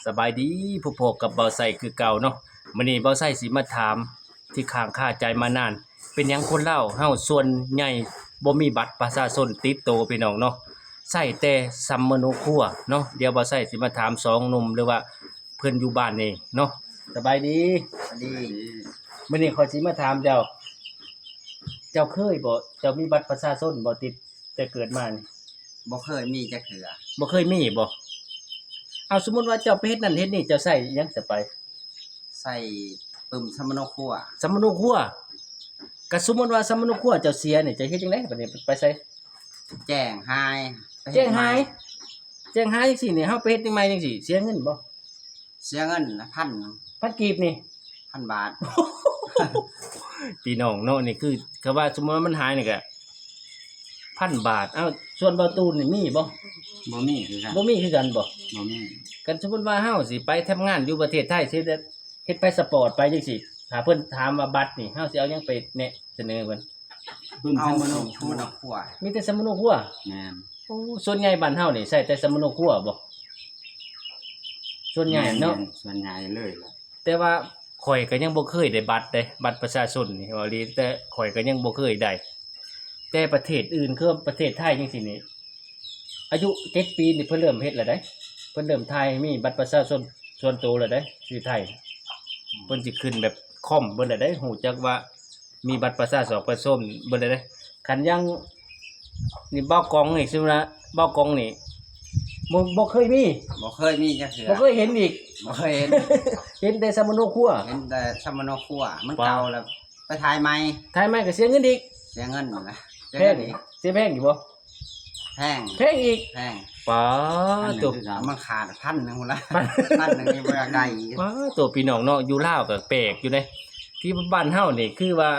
สบายดีผู้พบกับเบาไส้คือเก่าเนาะมื้อนี้เบาไส้สิมาถามที่ค้างคาใจมานานเป็นหยังคนลาวเฮาส่วนใหญ่บ่มีบัตรประชาชนติดตัวพี่น้องเนาะใช้แต่ซัมมโนครัวเนาะเดี๋ยวเบาไส้สิมาถามสองหนุ่มหรือว่าเพิ่นอยู่บ้านนี่เนาะสบายดี อันนี้ มื้อนี้ขอยสิมาถามเจ้าเคยบ่เจ้ามีบัตรประชาชนบ่ติดแต่เกิดมานี่ บ่เคยมีจักเทื่อ บ่เคยมีบ่เอาสมมุติว่าเจ้าไปเฮ็ดนั่นเฮ็ดนี่เจ้าใช้หยังจะไป ใส่ปึ้มสมโนครัว สัมมโนครัวก็สมมุติว่าสัมมโนครัวเจ้าเสียนี่จะเฮ็ดจังได๋บัดนี้ไปไส แจ้งหายไป แจ้ เฮ็ด ง ใหม่ หายจังซี่นี่เฮาไปเฮ็ดใหม่จังซี่เสียเงินบ่ เสียเงินละพัน พันกีบนี่ พันบาท พี่น้องเนาะนี่คือก็ว่าสมมุติว่ามันหายนี่ก็1,000 บาทเอ้าส่วนเบาตูนนี่มีบ่ บ่มีคือกัน บ่มีคือกันบ่ บ่มี กันสมมุติว่าเฮาสิไปทำงานอยู่ประเทศไทยสิเฮ็ดพาสปอร์ตไปจังซี่ถ้าเพิ่นถามว่าบัตรนี่เฮาสิเอาหยังไปแนะเสนอเพิ่น ปึ้มสมโนครัว มีแต่สัมมโนครัว แม่น โอ้ส่วนใหญ่บ้านเฮานี่ใช้แต่สัมมโนครัวบ่ส่วนใหญ่เนาะ ส่วนใหญ่เลยล่ะ แต่ว่าข่อยก็ยังบ่เคยได้บัตรเด้บัตรประชาชนนี่ว่าอีหลีแต่ข่อยก็ยังบ่เคยได้แต่ประเทศอื่นคือประเทศไทยจังซี่นี่อายุ7ปีนี่เพิ่นเริ่มเฮ็ดแล้วเด้เพิ่นเริ่มถ่ายมีบัตรประชาชนส่วนตัวแล้วเด้ที่ไทยเพิ่นสิขึ้นแบบคอมเบิ่นแล้วเด้ฮู้จักว่ามีบัตรประชาชนประชาชนเบิ่นแล้วเด้คันยังนี่เบ้ากองนี่ใช่มั้ยเบ้ากองนี่บ่เคยมี บ่เคยมีจักเทื่อ บ่เคยเห็นอีก บ่เคยเห็น เห็นแต่สัมมโนครัว เห็นแต่สมโนครัวมันเก่าแล้วไปถ่ายใหม่ ถ่ายใหม่ก็เสียเงินอีก เสียเงินนั่นแหละเสีย แพ เงิ ง นอีก เสียแพงอยู่บ่ แพง แพงอีก แพง ป้าตัว มันขาดพันหนึงพุ่นละ พัน พันหนึงนี่บ่อยากได้อีก ป้าตัวพี่น้องเนาะอยู่ลาวก็แปลกอยู่เด้ที่บ้านเฮานี่คือว่า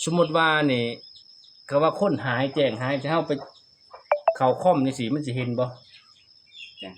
สมมุติว่านี่ก็ว่าคนหายแจ้งหายจะเฮาไปเข้าคอมนี่สิมันสิเห็นบ่ จ้ะ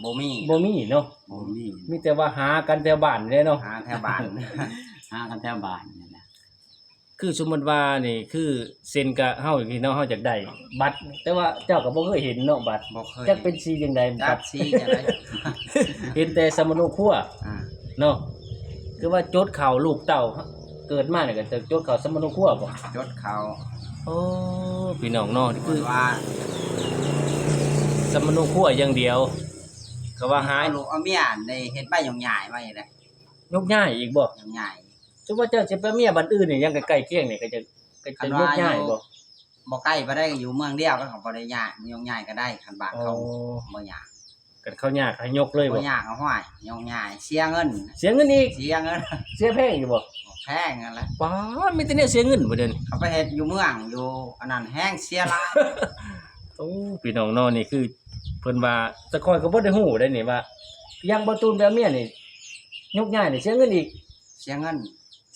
บ่มี บ่มีเนาะ บ่มี มีแต่ว่าหากันแต่บ้านเด้เนาะ หาแถวบ้าน หากันแถวบ้านนี่แหละ คือสมมุติว่านี่คือเซ็นกับเฮาพี่น้องเฮาอยากได้บัตรแต่ว่าเจ้าก็บ่เคยเห็นเนาะบัตร บ่เคย จักเป็นสีจังได จั บั ก ตร ซีจังได๋ เห็นแต่สมโนครัว อ่า เนาะคือว่าจดข่าวลูกเต้าเกิดมาเนี่ยก็จะจดข่าวสมโนครัวบ่ จดเขา โอ้พี่น้องเนาะนี่ คื คือ อว่า สมโนครัวอย่างเดียวก็ว่าหาย ลูกเอาเมียได้เฮ็ดใบหยองใหญ่ไว้เลย ยกย้ายอีกบ่ หยองใหญ่ สมมุติว่าเจ้าสิไปเมียบ้านอื่นนี่ยังใกล้ๆเคียงนี่ก็จะยกย้ายบ่ บ่ใกล้บ่ได้อยู่เมืองเดียวก็บ่ได้ยากหยองใหญ่ก็ได้คันบ้านเขาบ่ยาก กันเขายากให้ยกเลย บ่ บ่ ยากเอาห้อยหยองใหญ่เสียเงิน เสียเงินอีก เสียเงิน เสียแพงอยู่บ่ แพงนั่นแหละ ป๊าดมีแต่เนี่ยเสียเงินบ่เด้นี่ เขาไปเฮ็ดอยู่เมืองอยู่อันนั้นแห้งเสียหลาย โอ้พี่น้องเนาะนี่คือเพิ่นว่าแต่ก่อนก็บ่ได้ฮู้ได้นี่ว่ายังบ่ตูนแบบเมียนี่ยกย้ายนี่เสียเงินอีก เสียเงิน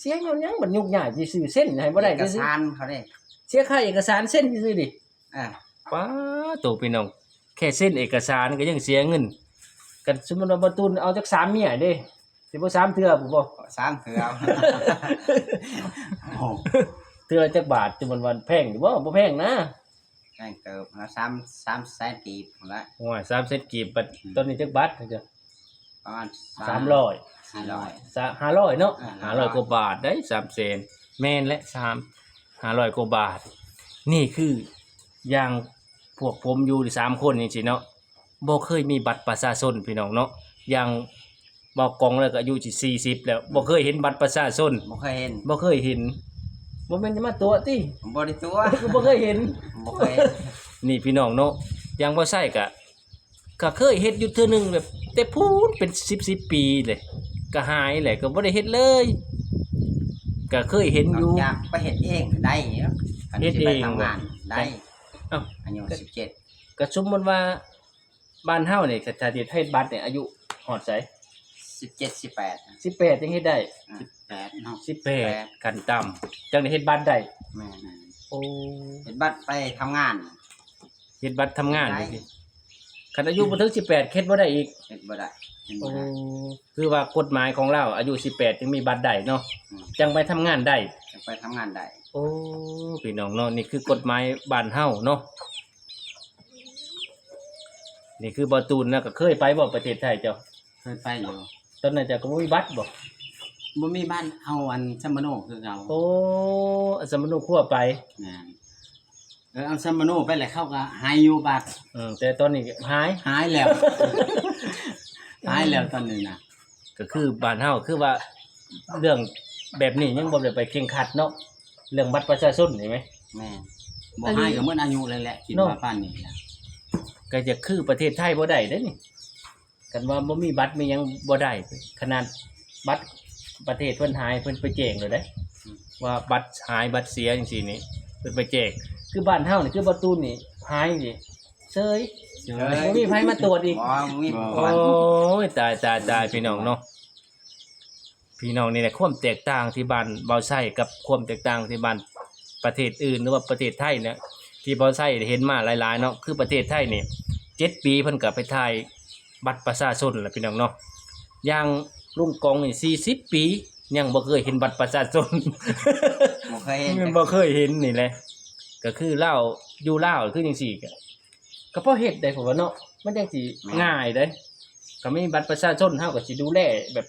เสียเงินยังมันยกย้ายสิซื้อเส้นให้บ่ได้ เอก ซื่อ สารเขาเด้ ๆเสียค่าเอกสารเส้นซื่อๆดิ เออ ป้าตัวพี่น้องแค่เส้นเอกสารก็ยังเสียเงินกันสมมุติว่าบ่ตูนเอาจัก3เมียเด้สิบ่3เทื่อบ่ 3เทื่อโอ้ เทื่อละจักบาทจำนวนวันแพงอยู่บ่แพงนะ แพงเติบละ3แสนกีบพุ่นละ โอ้ย3เซตกีบบัดตอนนี้จักบาทเด้อ ประมาณ 300 400 500เนาะ 500 500กว่าบาทได้3แสนแม่นและ500กว่าบาท นี่คืออย่างพวกผมอยู่3คนนี่สิเนาะบ่เคยมีบัตรประชาชนพี่น้องเนาะอย่างบอกกองแล้วก็อายุสิ40แล้วบ่เคยเห็นบัตรประชาชน บ่เคยเห็น บ่เคยเห็นบ่แม่นจะมาตัวติ ผมบ่ได้ตัว บ่เคยเห็น บ่เคยเห็น นี่พี่น้องเนาะอย่างบ่ใช่ก็เคยเฮ็ดอยู่เทื่อนึงแบบแต่พูนเป็น10ปีเลยก็หายแหละก็บ่ได้เฮ็ดเลยก็เคยเห็นอยู่ อยากไปเฮ็ดเองได้เนาะคัน เฮ็ด สิ เอ ไป ง ทำงานได้ เอ้า อายุ17 ก็สมมุติว่าบ้านเฮานี่ถ้าสิเฮ็ดบัตรเนี่ยอายุฮอดไส 17 18 18จังเฮ็ดได้ 18เนาะ 18ขั้นต่ำจังได้เฮ็ดบัตรได้ แม่น โอ้ เฮ็ดบัตรไปทำงาน เฮ็ดบัตรทำงาน ได้ นี่สิคันอายุบ่ถึง18เฮ็ดบ่ได้อีก เฮ็ดบ่ได้เฮ็ด โอ้ บ่ได้ คือว่ากฎหมายของเราอายุ18จึงมีบัตรได้เนาะ อืม จังไปทำงานได้ จะไปทำงานได้ โอ้พี่น้องเนาะนี่คือกฎหมายบ้านเฮาเนาะ นี่คือบ่ตูนนะก็เคยไปบ่ประเทศไทยเจ้า เคยไปอยู่ ตอนนั้นเจ้าก็บ่มีบัตรบ่ บ่มีบ้านเอาอันซัมมาโนคือเก่า โอ้สมนุครัวไป แม่นเอาซัมมาโนไปแล้วเขาก็หายอยู่บัด แต่ตอนนี้หาย หายแล้ว หายแล้วตอนนี้น่ะ ก็คือบ้านเฮาคือว่าเรื่องแบบนี้ยังบ่ได้ไปเคร่งครัดเนาะเรื่องบัตรประชาชนนี่ไหม แม่น บ่หายก็เหมือนอายุเลยแหละคิดว่าปานนี้แหละ ก็จะคือประเทศไทยบ่ได้เด้อนี่กันว่าบ่มีบัตรมีหยังบ่ได้ขนาดบัตรประเทศเพิ่นหายเพิ่นไปแจ้งเลยเด้ว่าบัตรหายบัตรเสียจังซี่นี่เพิ่นไปแจ้งคือบ้านเฮานี่คือประตูนี่หายนี่เซย เจ้ บ่มีไผมาตรวจอีก บ่มี โอ้ยตายพี่น้องเนาะพี่น้องนี่แหละความแตกต่างที่บ้านเบาไส้กับความแตกต่างที่บ้านประเทศอื่นหรือว่าประเทศไทยเนี่ยที่เบาไส้เห็นมาหลายๆเนาะคือประเทศไทยนี่7 ปีเพิ่นก็ไปถ่ายบัตรประชาชนล่ะพี่น้องเนาะอย่างลุงกองนี่40 ปียังบ่เคยเห็นบัตรประชาชน บ่เคยเห็น มันบ่เคยเห็นนี่แหละก็คือลาวอยู่ลาวคือจังซี่ก็เพราะเฮ็ดได้ผมว่าเนาะมันจังสิง่ายเด้ก็มีบัตรประชาชนเฮาก็สิดูแลแบบ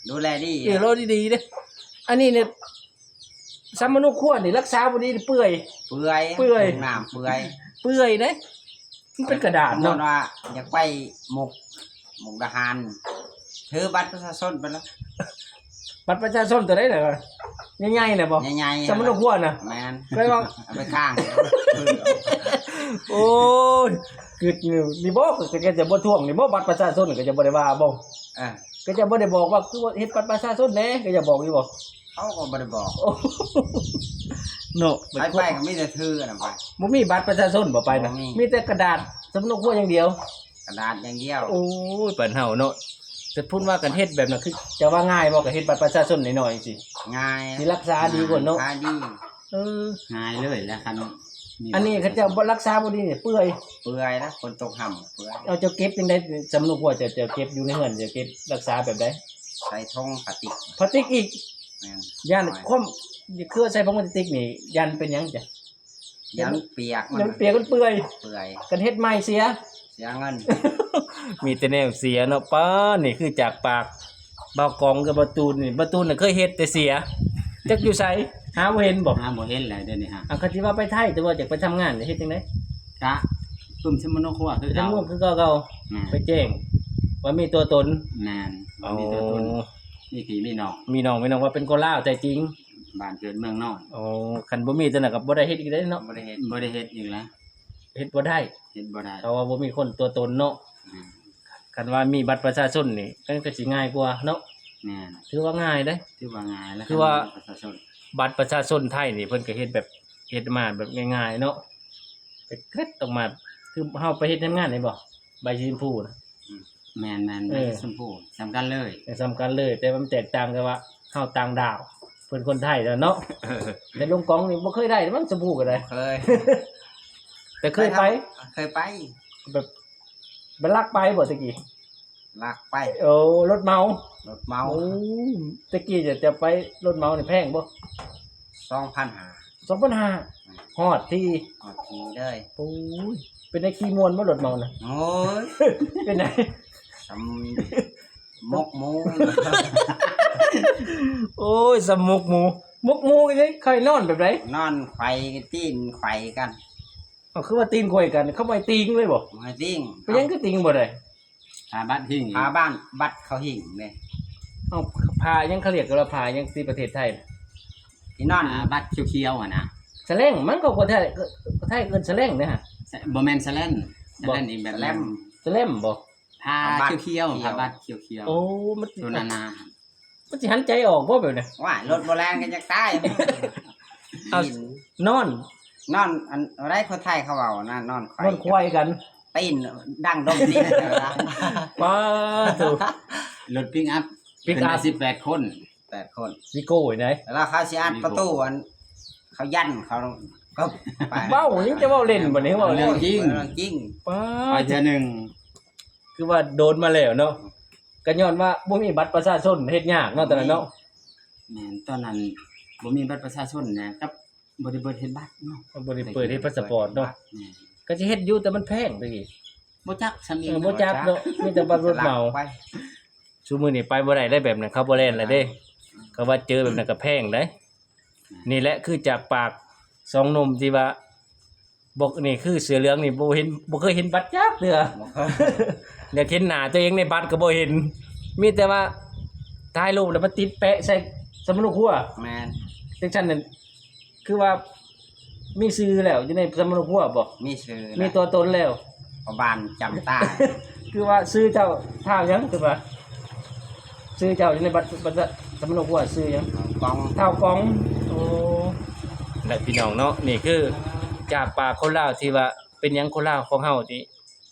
ดูแลดี รอดีๆเด้อันนี้เนี่ยสามนุษย์ขั้วนี่รักษาบ่ดีเปื่อย เปื่อย เปื่อย น้ำเปื่อย เปื่อยเด้มันเป็นกระดาษ สมมุ เนาะ ติว่าอยากไปมุกดาหารถือบัตรประชาชนไปแล้ว บัตรประชาชนตัวใดน่ะง่ายๆน่ะบ่ ใหญ่ๆ สามนุษย์ขั้วน่ะ แม่น เคยว่า เอาไปข้าง โอ้ยกึดนี่บ่ก็จะบ่ท่วงนี่บ่บัตรประชาชนก็จะบ่ได้ว่าบ่ เออ ก็จะบ่ได้บอกว่าคือว่าเฮ็ดบัตรประชาชนแหน่ก็จะบอกอยู่บ่ เขาก็บ่ได้บอก โอ้เนาะ ไปก็มีแต่ถือน่ะไป บ่มีบัตรประชาชนบ่ไปน่ะ บ่มี มีแต่กระดาษสำนุกขั้วอย่างเดียว กระดาษอย่างเดียว โอ้ยปัญหาเนาะจะพูดว่ากันเฮ็ดแบบนั้นคือจะว่าง่ายบ่ก็เฮ็ดบัตรประชาชนหน่อยๆสิ ง่าย สิรักษาดีกว่าเนาะ รักษดี เออ ง่ายเลยแล้วคันมี อันนี้เขาจะบ่รักษาบ่ดีเนี่ยเปื่อย เปื่อยนะคนตกห่ำเปื่อย เอาจะเก็บจังได๋สำนุกว่าจะเก็บอยู่ในเฮือนจะเก็บรักษาแบบใด ใส่ทงพลาสติก พลาสติกอีก แม่น ย่านความคือใส่พลาสติกนี่ยันเป็นหยังจ้ะ ยันเปียก ยันเปียกกันเปื่อย เปื่อย กันเฮ็ดใหม่เสีย เสียเงิน มีแต่แนวเสียเนาะป้านี่คือจากปากเบากองกับประตูนนี่ประตูนน่ะเคยเฮ็ดแต่เสียจักอยู่ไสหาบ่เห็นบ่ หาบ่เห็นแล้วเดี๋ยวนี้ฮะ อ่ะคันสิว่าไปไทยแต่ว่าอยากไปทำงานนี่เฮ็ดจังได๋ กะตุ่มซัมมาโนครัวคือ จั เก่าง ม่วงคือเก่า แม่ ๆไปแจ้งว่ามีตัวตน แม่นบ่มีตัวตนมีพี่มีน้อง มีน้องว่าเป็นคนลาวแต่จริง บ้านเกิดเมืองนอน อ๋อคันบ่มีตัวน่ะก็บ่ได้เฮ็ดอีกได้เนาะ บ่ได้เห็น บ่ได้เฮ็ดอีกแล้ว เฮ็ดบ่ได้ เฮ็ดบ่ได้ เพราะว่าบ่มีคนตัวตนเนาะ แม่น คันว่ามีบัตรประชาชนนี่ก็สิง่ายกว่าเนาะ แม่น ถือว่าง่ายเด้ ถือว่าง่ายแล้ว คือว่า ประชาชน บัตรประชาชนไทยนี่เพิ่นก็เฮ็ดแบบเฮ็ดมาแบบง่ายๆเนาะไปเกร็ดออกมาคือเฮาไปเฮ็ดทำงานนี่บ่ใบชมพูนะ แม่น เออ ชมพูสำคัญเลย แต่สำคัญเลย แต่มันแตกต่างกันว่าเฮาต่างดาวเพิ่นคนไทยแล้วเนาะแต่ลงกองนี่บ่เคยได้มันชมพูก็ได้ เคย แต่เคยไป เคยไป แบบบลักไปบ่ตะกี้ ลากไป โอ้รถเมาร ถเมา โอ้ตะกี้จะไปรถเมานี่แพงบ่ 2,500 2,500ฮอดที่ ออกทีเลย โอ้ยเป็นไอ้ขี้มวนบ่รถเมาน่ะ โอ้ย เป็นไง สำมกหมู โอ้ยสมุกหมูมุกหมูอีนี่เคยนอนแบบไหน นอนไขว่ตีนไขว่กัน อ๋อคือว่าตีนข่อยกันเขาไม่ตีงเลยบ่ มาติ้ง ไปยังคือตีงบ่ได้ หาบ้านหิ้งอีก พาบ้านบัดเขาหิ่งเลย เอ้าพายังเขาเรียกกันว่าพายังที่ประเทศไทยน่ะ ที่นอน หาบ้านเขียวๆอ่ะนะ แสลงมันก็คนไทยเอิ้นแสลงเด้อฮะ บ่แม่นแสแลนแสแลนนี่แบบ แลม แสลมบ่ ผ้าเขียวๆผ้าบ้านเขียว โอ้มัน ๆตัวนานา มันสิหันใจออกบ่แบบนี้ ว่ารถโบราณกันจะตาย เอา หิน นอน นอนอันอะไรคนไทยเขาเอานะนอนไขว่ นอนควายกัน ตีนดังดมตีนนะ ป้าโต รถปิกอัพ ปิกอัพ ขึ้นได้18 คน 8 คน วิโก้อยู่ไหน แล้วเขาสิอัดประตูอันเขายันเขาก็ไป เว้ายังจะเว้าเล่นบ่นี่เว้า เรื่ เล่ อน งจริง เรื่องจริง ป้า ไปเทื่อหนึง คือว่าโดนมาแล้วเนาะก็ย้อนว่าบ่มีบัตรประชาชนเฮ็ดยากเนาะตอนนั้นเนาะ แม่นตอนนั้นบ่มีบัตรประชาชนนะกับบ่ได้เบิดเฮ็ดบัตรเนาะ บ่ได้เปิดให้พาสปอร์ตเนาะ แม่น ก็สิเฮ็ดอยู่แต่มันแพงตะกี้ บ่จักซำอีก บ่จักเนาะมีแต่บัตรรถเหมา ไป ซุมื้อนี้ไปบ่ได้แบบนั้นเขาบ่แล่นแล้วเด้เขาว่าเจอแบบนั้นก็แพงเด้นี่แหละคือจากปากสองหนุ่มที่ว่าบอกนี่คือเสือเหลืองนี่บ่เคยเห็นบัตรจักเทื่อ อยากเห็นหน้าตัวเองในบัตรก็บ่เห็น มีแต่ว่าถ่ายรูปแล้วมาติดแปะใส่สมุดหัว แม่น จังซั่นนั่นคือว่ามีชื่อแล้วอยู่ในสมุดหัวบ่ มีชื่อ มีตัวตนแล้ว ประบานจำตา คือว่าชื่อเจ้าท่าหยังคือว่าชื่อเจ้าอยู่ในบัตรสมุดหัวชื่อหยัง กอง เท่ากองโอ้และพี่น้องเนาะนี่คือจากปากคนลาวที่ว่าเป็นหยังคนลาวของเฮาที่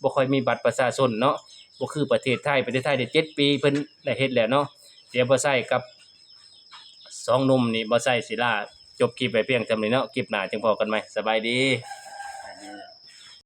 บ่ค่อยมีบัตรประชาชนเนาะบ่คือประเทศไทยได้7 ปีเพิ่นได้เฮ็ดแล้วเนาะเดี๋ยวบ่ใช้กับสองหนุ่มนี่บ่ใช้ศิลาจบคลิปไปเพียงเท่านี้เนาะคลิปหน้าจังพอกันใหม่สบายดี